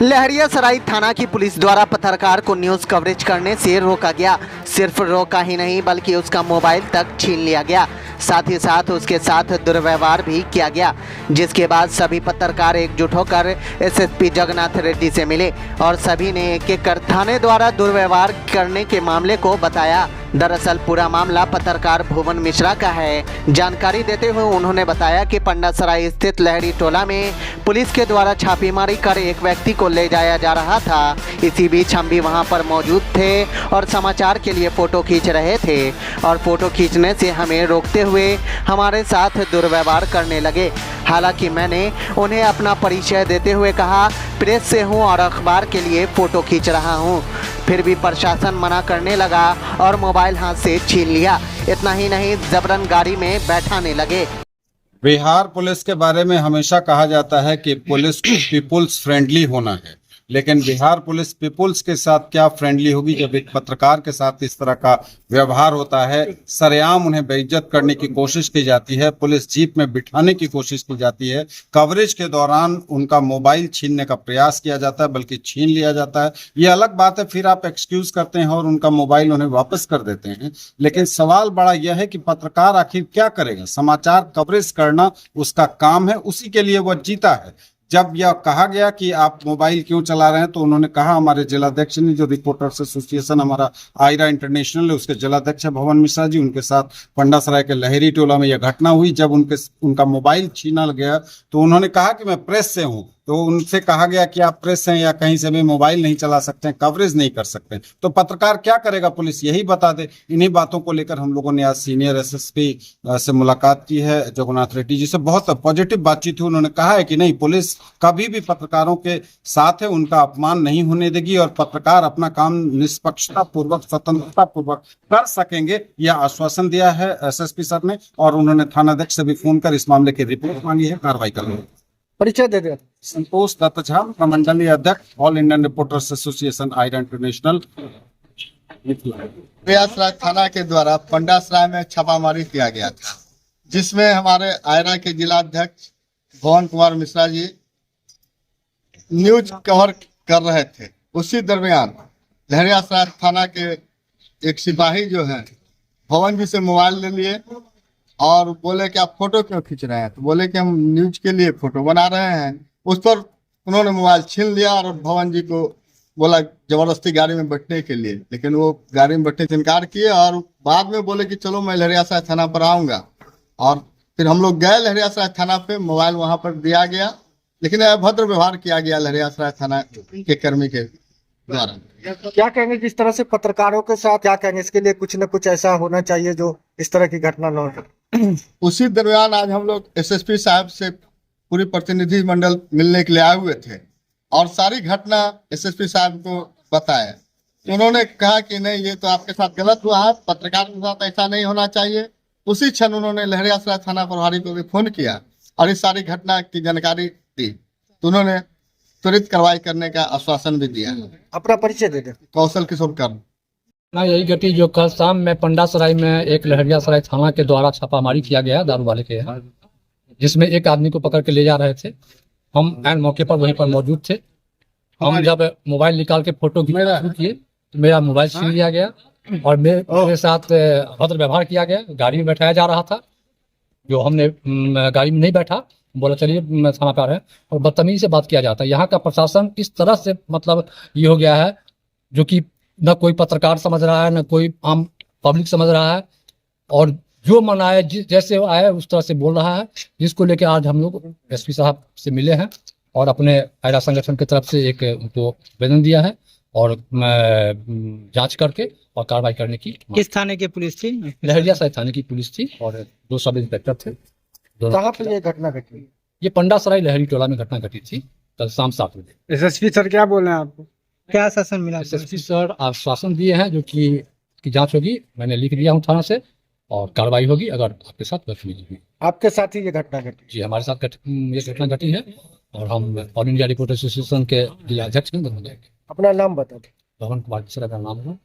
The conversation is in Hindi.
लहरियासराय थाना की पुलिस द्वारा पत्रकार को न्यूज कवरेज करने से रोका गया। सिर्फ रोका ही नहीं बल्कि उसका मोबाइल तक छीन लिया गया। साथ ही साथ उसके साथ दुर्व्यवहार भी किया गया, जिसके बाद सभी पत्रकार एकजुट होकर एसएसपी जगन्नाथ रेड्डी से मिले और सभी ने एक एक कर थाने द्वारा दुर्व्यवहार करने के मामले को बताया। दरअसल पूरा मामला पत्रकार भुवन मिश्रा का है। जानकारी देते हुए उन्होंने बताया कि पंडासराय स्थित लहरी टोला में पुलिस के द्वारा छापेमारी कर एक व्यक्ति को ले जाया जा रहा था। इसी बीच हम भी वहां पर मौजूद थे और समाचार के लिए फ़ोटो खींच रहे थे और फ़ोटो खींचने से हमें रोकते हुए हमारे साथ दुर्व्यवहार करने लगे। हालांकि मैंने उन्हें अपना परिचय देते हुए कहा प्रेस से हूं और अखबार के लिए फ़ोटो खींच रहा हूं। फिर भी प्रशासन मना करने लगा और मोबाइल हाथ से छीन लिया। इतना ही नहीं, जबरन गाड़ी में बैठाने लगे। बिहार पुलिस के बारे में हमेशा कहा जाता है कि पुलिस को पीपुल्स फ्रेंडली होना है, लेकिन बिहार पुलिस पीपुल्स के साथ क्या फ्रेंडली होगी जब एक पत्रकार के साथ इस तरह का व्यवहार होता है। सरेआम उन्हें बेइज्जत करने की कोशिश की जाती है, पुलिस जीप में बिठाने की कोशिश की जाती है, कवरेज के दौरान उनका मोबाइल छीनने का प्रयास किया जाता है, बल्कि छीन लिया जाता है। ये अलग बात है, फिर आप एक्सक्यूज करते हैं और उनका मोबाइल उन्हें वापस कर देते हैं। लेकिन सवाल बड़ा यह है कि पत्रकार आखिर क्या करेगा। समाचार कवरेज करना उसका काम है, उसी के लिए वह जीता है। जब यह कहा गया कि आप मोबाइल क्यों चला रहे हैं, तो उन्होंने कहा, हमारे जिलाध्यक्ष ने, जो रिपोर्टर्स एसोसिएशन हमारा आयरा इंटरनेशनल है, उसके जिलाध्यक्ष भवन मिश्रा जी, उनके साथ पंडासराय के लहरी टोला में यह घटना हुई। जब उनका मोबाइल छीना गया तो उन्होंने कहा कि मैं प्रेस से हूं। तो उनसे कहा गया कि आप प्रेस हैं या कहीं से भी मोबाइल नहीं चला सकते हैं, कवरेज नहीं कर सकते। तो पत्रकार क्या करेगा, पुलिस यही बता दे। इन्हीं बातों को लेकर हम लोगों ने आज सीनियर एसएसपी से मुलाकात की है, जगन्नाथ रेड्डी जी से। बहुत पॉजिटिव बातचीत हुई। उन्होंने कहा है कि नहीं, पुलिस कभी भी पत्रकारों के साथ है, उनका अपमान नहीं होने देगी और पत्रकार अपना काम निष्पक्षता पूर्वक, स्वतंत्रता पूर्वक कर सकेंगे, यह आश्वासन दिया है एसएसपी सर ने। और उन्होंने थानाध्यक्ष से भी फोन कर इस मामले की रिपोर्ट मांगी है, कार्रवाई करेंगे। परिचय दे दे। संतोष दत्त झा, प्रमंडलीय अध्यक्ष, all Indian reporters association AIRA international. Laheriasarai थाना के द्वारा पंडासराय में छापामारी किया गया था, जिसमें हमारे आयरा के जिलाध्यक्ष भुवन कुमार मिश्रा जी न्यूज कवर कर रहे थे। उसी दरमियान लहरियासराय थाना के एक सिपाही जो है भवन जी से मोबाइल ले लिए और बोले कि आप फोटो क्यों खींच रहे हैं। तो बोले कि हम न्यूज के लिए फोटो बना रहे हैं। उस पर उन्होंने मोबाइल छीन लिया और भवन जी को बोला जबरदस्ती गाड़ी में बैठने के लिए, लेकिन वो गाड़ी में बैठने से इनकार किए और बाद में बोले कि चलो मैं लहरियासराय थाना पर आऊँगा। और फिर हम लोग गए लहरियासराय थाना पे, मोबाइल वहाँ पर दिया गया, लेकिन अभद्र व्यवहार किया गया लहरियासराय थाना के कर्मी के द्वारा। क्या कहेंगे जिस तरह से पत्रकारों के साथ, क्या कहेंगे इसके लिए कुछ न कुछ ऐसा होना चाहिए जो इस तरह की घटना न हो। उसी दरमियान आज हम लोग एसएसपी साहब से पूरी प्रतिनिधि मंडल मिलने के लिए आए हुए थे और सारी घटना एसएसपी साहब को बताया। उन्होंने कहा कि नहीं, ये तो आपके साथ गलत हुआ है, पत्रकार के साथ ऐसा नहीं होना चाहिए। उसी क्षण उन्होंने लहरियासराय थाना प्रभारी को भी फोन किया और इस सारी घटना की जानकारी दी, तो उन्होंने त्वरित कार्रवाई करने का आश्वासन भी दिया। अपना परिचय दे दे। कौशल किशोर कर्ण। ना यही घटी जो कल शाम में पंडासराय में एक लहरियासराय थाना के द्वारा छापामारी किया गया दारू वाले के यहाँ, जिसमें एक आदमी को पकड़ के ले जा रहे थे। हम ऐन मौके पर वहीं पर मौजूद थे। हम जब मोबाइल निकाल के फोटो खींचना शुरू किए तो मेरा मोबाइल छीन लिया गया और मेरे साथ अभद्र व्यवहार किया गया। गाड़ी में बैठाया जा रहा था, जो हमने गाड़ी में नहीं बैठा, बोला चलिए थाना पे आ रहे हैं, और बदतमीजी से बात किया जाता है। यहाँ का प्रशासन इस तरह से मतलब ये हो गया है, जो कि न कोई पत्रकार समझ रहा है, न कोई आम पब्लिक समझ रहा है, और जो मन आए जैसे आए उस तरह से बोल रहा है। जिसको लेकर आज हम लोग एसपी साहब से मिले हैं और अपने आयरा संगठन की तरफ से एक उनको आवेदन दिया है और जांच करके और कार्रवाई करने की। किस थाने की पुलिस थी? लहरियासराय थाने की पुलिस थी और 2 सब इंस्पेक्टर थे। कहाँ पे ये घटना घटी? ये पंडासराय लहरी टोला में घटना घटी थी कल शाम 7 बजे। एसएसपी सर क्या बोल रहे हैं आपको? क्या आश्वासन मिला? एसएसपी सर आश्वासन दिए हैं जो कि जांच होगी, मैंने लिख दिया हूँ थाना से, और कार्रवाई होगी अगर आपके साथ बदतमीजी हुई। आपके साथ ही ये घटना घटी? जी, हमारे साथ ये घटना घटी है और हम ऑल इंडिया रिपोर्टर एसोसिएशन के जिलाध्यक्ष हैं। अपना नाम बता दें। भवन कुमार मिश्रा का नाम है।